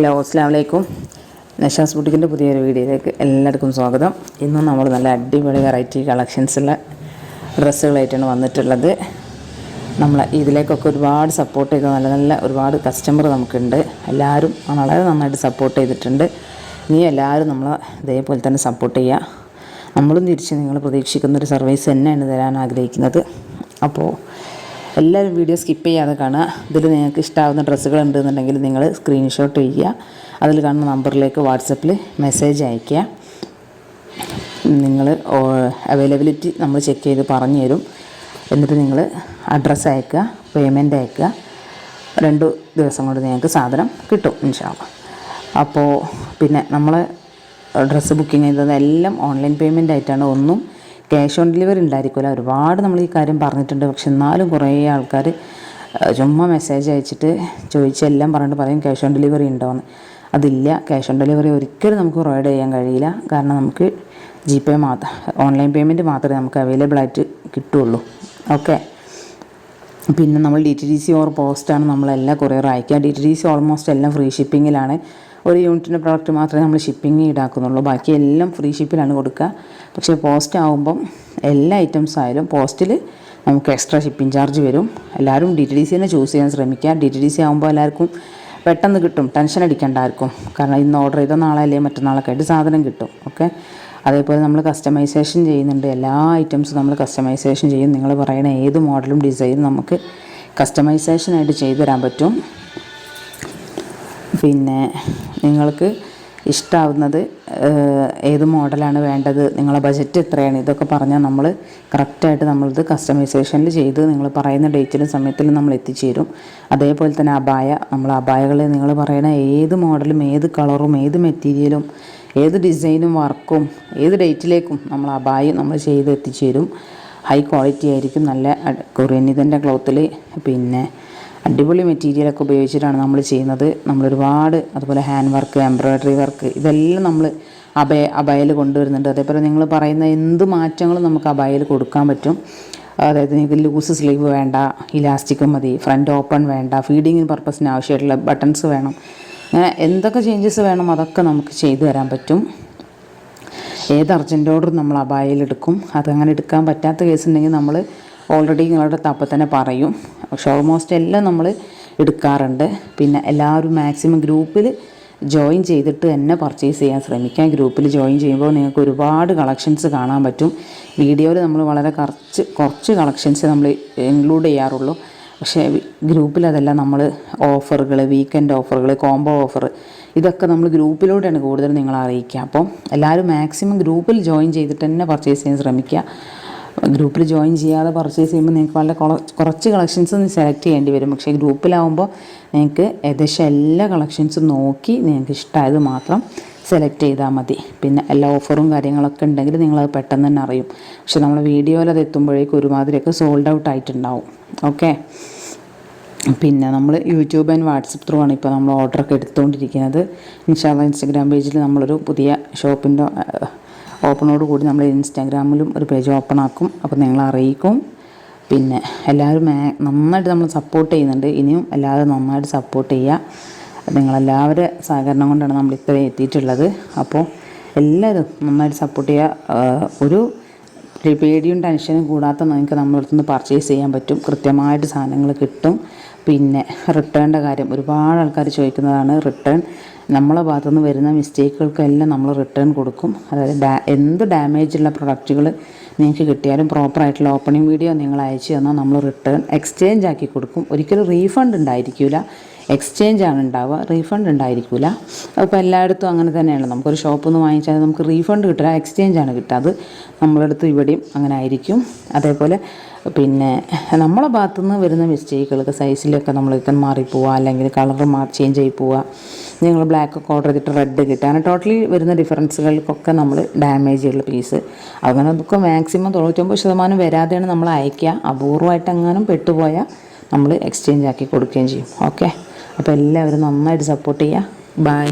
Hello, അസ്സലാമു അലൈക്കും. നഷാസ് ബുട്ടിക്കിൻ്റെ പുതിയൊരു വീഡിയോയിലേക്ക് എല്ലാവർക്കും സ്വാഗതം. ഇന്നും നമ്മൾ നല്ല അടിപൊളി വെറൈറ്റി കളക്ഷൻസുള്ള ഡ്രസ്സുകളായിട്ടാണ് വന്നിട്ടുള്ളത്. നമ്മൾ ഇതിലേക്കൊക്കെ ഒരുപാട് സപ്പോർട്ട് ചെയ്ത നല്ല ഒരുപാട് കസ്റ്റമർ നമുക്കുണ്ട്. എല്ലാവരും വളരെ നന്നായിട്ട് സപ്പോർട്ട് ചെയ്തിട്ടുണ്ട്. ഇനി എല്ലാവരും നമ്മളെ ഇതേപോലെ തന്നെ സപ്പോർട്ട് ചെയ്യുക. നമ്മളും തിരിച്ച് നിങ്ങൾ പ്രതീക്ഷിക്കുന്നൊരു സർവീസ് തന്നെയാണ് തരാൻ ആഗ്രഹിക്കുന്നത്. അപ്പോൾ എല്ലാവരും വീഡിയോ സ്കിപ്പ് ചെയ്യാതെ കാണുക. ഇതിൽ നിങ്ങൾക്ക് ഇഷ്ടമാവുന്ന ഡ്രസ്സുകൾ ഉണ്ടെന്നുണ്ടെങ്കിൽ നിങ്ങൾ സ്ക്രീൻഷോട്ട് ചെയ്യുക. അതിൽ കാണുന്ന നമ്പറിലേക്ക് വാട്സപ്പിൽ മെസ്സേജ് അയയ്ക്കുക. നിങ്ങൾ അവൈലബിലിറ്റി നമ്മൾ ചെക്ക് ചെയ്ത് പറഞ്ഞു തരും. എന്നിട്ട് നിങ്ങൾ അഡ്രസ്സ് അയക്കുക, പേയ്മെൻറ്റ് അയക്കുക. 2 ദിവസം കൊണ്ട് നിങ്ങൾക്ക് സാധനം കിട്ടും ഇൻഷാ അല്ലാഹ്. അപ്പോൾ പിന്നെ നമ്മൾ ഡ്രസ്സ് ബുക്കിംഗ് ചെയ്തത് എല്ലാം ഓൺലൈൻ പേയ്മെൻ്റ് ആയിട്ടാണ്. ഒന്നും ക്യാഷ് ഓൺ ഡെലിവറി ഉണ്ടായിരിക്കില്ല. ഒരുപാട് നമ്മൾ ഈ കാര്യം പറഞ്ഞിട്ടുണ്ട്. പക്ഷെ എന്നാലും കുറേ ആൾക്കാർ ചുമ്മാ മെസ്സേജ് അയച്ചിട്ട് ചോദിച്ചെല്ലാം പറഞ്ഞിട്ട് പറയും ക്യാഷ് ഓൺ ഡെലിവറി ഉണ്ടോയെന്ന്. അതില്ല. ക്യാഷ് ഓൺ ഡെലിവറി ഒരിക്കലും നമുക്ക് പ്രൊവൈഡ് ചെയ്യാൻ കഴിയില്ല. കാരണം നമുക്ക് GPay മാത്രം, ഓൺലൈൻ പേയ്മെൻറ്റ് മാത്രമേ നമുക്ക് അവൈലബിൾ ആയിട്ട് കിട്ടുള്ളൂ. ഓക്കെ. പിന്നെ നമ്മൾ DTDC ഓർ പോസ്റ്റാണ് നമ്മളെല്ലാം കൊറിയർ അയക്കുക. DTDC ഓൾമോസ്റ്റ് എല്ലാം ഫ്രീ ഷിപ്പിങ്ങിലാണ്. ഒരു യൂണിറ്റിൻ്റെ പ്രോഡക്റ്റ് മാത്രമേ നമ്മൾ ഷിപ്പിംഗ് ഈടാക്കുന്നുള്ളൂ. ബാക്കി എല്ലാം ഫ്രീ ഷിപ്പിലാണ് കൊടുക്കുക. പക്ഷേ പോസ്റ്റ് ആകുമ്പം എല്ലാ ഐറ്റംസ് ആയാലും പോസ്റ്റിൽ നമുക്ക് എക്സ്ട്രാ ഷിപ്പിംഗ് ചാർജ് വരും. എല്ലാവരും DTDC തന്നെ ചൂസ് ചെയ്യാൻ ശ്രമിക്കുക. DTDC ആകുമ്പോൾ എല്ലാവർക്കും പെട്ടെന്ന് കിട്ടും, ടെൻഷൻ അടിക്കേണ്ടായിരിക്കും. കാരണം ഇന്ന് ഓർഡർ ചെയ്ത നാളെ അല്ലെങ്കിൽ മറ്റന്നാളൊക്കെ ആയിട്ട് സാധനം കിട്ടും. ഓക്കെ. അതേപോലെ നമ്മൾ കസ്റ്റമൈസേഷൻ ചെയ്യുന്നുണ്ട്. എല്ലാ ഐറ്റംസും നമ്മൾ കസ്റ്റമൈസേഷൻ ചെയ്യും. നിങ്ങൾ പറയുന്ന ഏത് മോഡലും ഡിസൈനും നമുക്ക് കസ്റ്റമൈസേഷനായിട്ട് ചെയ്തു തരാൻ പറ്റും. പിന്നെ നിങ്ങൾക്ക് ഇഷ്ടമാവുന്നത് ഏത് മോഡലാണ് വേണ്ടത്, നിങ്ങളെ ബജറ്റ് എത്രയാണ്, ഇതൊക്കെ പറഞ്ഞാൽ നമ്മൾ കറക്റ്റായിട്ട് നമ്മളിത് കസ്റ്റമൈസേഷനിൽ ചെയ്ത് നിങ്ങൾ പറയുന്ന ഡേറ്റിലും സമയത്തിലും നമ്മൾ എത്തിച്ചേരും. അതേപോലെ തന്നെ നമ്മൾ അബായകൾ നിങ്ങൾ പറയുന്ന ഏത് മോഡലും ഏത് കളറും ഏത് മെറ്റീരിയലും ഏത് ഡിസൈനും വർക്കും ഏത് ഡേറ്റിലേക്കും നമ്മൾ നമ്മൾ ചെയ്ത് എത്തിച്ചേരും. ഹൈ ക്വാളിറ്റി ആയിരിക്കും. നല്ല കൊറിയൻ ഇതിൻ്റെ ക്ലോത്തിൽ പിന്നെ അടിപൊളി മെറ്റീരിയലൊക്കെ ഉപയോഗിച്ചിട്ടാണ് നമ്മൾ ചെയ്യുന്നത്. നമ്മളൊരുപാട് അതുപോലെ ഹാൻഡ് വർക്ക്, എംബ്രോയ്ഡറി വർക്ക്, ഇതെല്ലാം നമ്മൾ അബായയിൽ കൊണ്ടുവരുന്നുണ്ട്. അതേപോലെ നിങ്ങൾ പറയുന്ന എന്ത് മാറ്റങ്ങളും നമുക്ക് അബായയിൽ കൊടുക്കാൻ പറ്റും. അതായത് നിങ്ങൾക്ക് ലൂസ് സ്ലീവ് വേണ്ട, ഇലാസ്റ്റിക് മതി, ഫ്രണ്ട് ഓപ്പൺ വേണ്ട, ഫീഡിങ്ങിന് പർപ്പസിന് ആവശ്യമായിട്ടുള്ള ബട്ടൺസ് വേണം, അങ്ങനെ എന്തൊക്കെ ചേഞ്ചസ് വേണം അതൊക്കെ നമുക്ക് ചെയ്തു തരാൻ പറ്റും. ഏത് അർജൻറ്റ് ഓർഡർ നമ്മൾ അബായയിൽ എടുക്കും. അതങ്ങനെ എടുക്കാൻ പറ്റാത്ത കേസ് ഉണ്ടെങ്കിൽ നമ്മൾ ഓൾറെഡി നിങ്ങളുടെ അപ്പം തന്നെ പറയും. പക്ഷെ ഓൾമോസ്റ്റ് എല്ലാം നമ്മൾ എടുക്കാറുണ്ട്. പിന്നെ എല്ലാവരും മാക്സിമം ഗ്രൂപ്പിൽ ജോയിൻ ചെയ്തിട്ട് തന്നെ പർച്ചേസ് ചെയ്യാൻ ശ്രമിക്കാം. ഗ്രൂപ്പിൽ ജോയിൻ ചെയ്യുമ്പോൾ നിങ്ങൾക്ക് ഒരുപാട് കളക്ഷൻസ് കാണാൻ പറ്റും. വീഡിയോയിൽ നമ്മൾ വളരെ കുറച്ച് കളക്ഷൻസ് നമ്മൾ ഇൻക്ലൂഡ് ചെയ്യാറുള്ളൂ. പക്ഷേ ഗ്രൂപ്പിൽ അതെല്ലാം നമ്മൾ ഓഫറുകൾ, വീക്കെൻഡ് ഓഫറുകൾ, കോംബോ ഓഫർ, ഇതൊക്കെ നമ്മൾ ഗ്രൂപ്പിലൂടെയാണ് കൂടുതൽ നിങ്ങളെ അറിയിക്കുക. അപ്പം എല്ലാവരും മാക്സിമം ഗ്രൂപ്പിൽ ജോയിൻ ചെയ്തിട്ട് തന്നെ പർച്ചേസ് ചെയ്യാൻ ശ്രമിക്കുക. ഗ്രൂപ്പിൽ ജോയിൻ ചെയ്യാതെ പർച്ചേസ് ചെയ്യുമ്പോൾ നിങ്ങൾക്ക് വളരെ കുറച്ച് കളക്ഷൻസ് സെലക്ട് ചെയ്യേണ്ടി വരും. പക്ഷേ ഗ്രൂപ്പിലാവുമ്പോൾ നിങ്ങൾക്ക് ഏകദേശം എല്ലാ കളക്ഷൻസും നോക്കി നിങ്ങൾക്ക് ഇഷ്ടമായത് മാത്രം സെലക്ട് ചെയ്താൽ മതി. പിന്നെ എല്ലാ ഓഫറും കാര്യങ്ങളൊക്കെ ഉണ്ടെങ്കിൽ നിങ്ങളത് പെട്ടെന്ന് തന്നെ അറിയും. പക്ഷെ നമ്മൾ വീഡിയോയിൽ അത് എത്തുമ്പോഴേക്കും ഒരുമാതിരിയൊക്കെ സോൾഡ് ഔട്ട് ആയിട്ടുണ്ടാവും. ഓക്കെ. പിന്നെ നമ്മൾ യൂട്യൂബ് ആൻഡ് വാട്സപ്പ് ത്രൂ ആണ് ഇപ്പോൾ നമ്മൾ ഓർഡറൊക്കെ എടുത്തുകൊണ്ടിരിക്കുന്നത്. ഇൻഷാ അല്ലാഹ് ഇൻസ്റ്റഗ്രാം പേജിൽ നമ്മളൊരു പുതിയ ഷോപ്പിൻ്റെ ഓപ്പണോട് കൂടി നമ്മൾ ഇൻസ്റ്റാഗ്രാമിലും ഒരു പേജ് ഓപ്പൺ ആക്കും. അപ്പോൾ നിങ്ങളെ അറിയിക്കും. പിന്നെ എല്ലാവരും നന്നായിട്ട് നമ്മൾ സപ്പോർട്ട് ചെയ്യുന്നുണ്ട്. ഇനിയും എല്ലാവരും നന്നായിട്ട് സപ്പോർട്ട് ചെയ്യുക. നിങ്ങളെല്ലാവരുടെ സഹകരണം കൊണ്ടാണ് നമ്മൾ ഇത്രയും എത്തിയിട്ടുള്ളത്. അപ്പോൾ എല്ലാവരും നന്നായിട്ട് സപ്പോർട്ട് ചെയ്യുക. ഒരു പേടിയും ടെൻഷനും കൂടാത്ത നിങ്ങൾക്ക് നമ്മളടുത്ത് നിന്ന് പർച്ചേസ് ചെയ്യാൻ പറ്റും. കൃത്യമായിട്ട് സാധനങ്ങൾ കിട്ടും. പിന്നെ റിട്ടേണിൻ്റെ കാര്യം ഒരുപാട് ആൾക്കാർ ചോദിക്കുന്നതാണ്. റിട്ടേൺ നമ്മളെ ഭാഗത്തുനിന്ന് വരുന്ന മിസ്റ്റേക്കുകൾക്കെല്ലാം നമ്മൾ റിട്ടേൺ കൊടുക്കും. അതായത് എന്ത് ഡാമേജുള്ള പ്രൊഡക്റ്റുകൾ നിങ്ങൾക്ക് കിട്ടിയാലും പ്രോപ്പറായിട്ടുള്ള ഓപ്പണിംഗ് വീഡിയോ നിങ്ങൾ അയച്ചു തന്നാൽ നമ്മൾ റിട്ടേൺ എക്സ്ചേഞ്ച് ആക്കി കൊടുക്കും. ഒരിക്കലും റീഫണ്ട് ഉണ്ടായിരിക്കില്ല. എക്സ്ചേഞ്ച് ആണ് ഉണ്ടാവുക, റീഫണ്ട് ഉണ്ടായിരിക്കില്ല. അപ്പോൾ എല്ലായിടത്തും അങ്ങനെ തന്നെയാണ്. നമുക്കൊരു ഷോപ്പിൽ നിന്ന് വാങ്ങിച്ചാൽ നമുക്ക് റീഫണ്ട് കിട്ടില്ല, എക്സ്ചേഞ്ച് ആണ് കിട്ടുക. അത് നമ്മളടുത്ത് ഇവിടെയും അങ്ങനെ ആയിരിക്കും. അതേപോലെ പിന്നെ നമ്മളെ ഭാഗത്തുനിന്ന് വരുന്ന മിസ്റ്റേക്കുകൾക്ക് സൈസിലൊക്കെ നമ്മൾക്ക് മാറിപ്പോവുക, അല്ലെങ്കിൽ കളർ ചേഞ്ച് ആയി പോവുക, നിങ്ങൾ ബ്ലാക്ക് ഒക്കെ ഓർഡർ ചെയ്തിട്ട് റെഡ് കിട്ടുക, അങ്ങനെ ടോട്ടലി വരുന്ന ഡിഫറൻസുകൾക്കൊക്കെ നമ്മൾ ഡാമേജ് ഉള്ള പീസ് അങ്ങനെ അതൊക്കെ മാക്സിമം 99% വരാതെയാണ് നമ്മൾ അയക്കുക. അപൂർവമായിട്ട് എങ്ങാനും പെട്ടുപോയാൽ നമ്മൾ എക്സ്ചേഞ്ച് ആക്കി കൊടുക്കുകയും ചെയ്യും. ഓക്കെ. അപ്പോൾ എല്ലാവരും നന്നായിട്ട് സപ്പോർട്ട് ചെയ്യുക. ബൈ.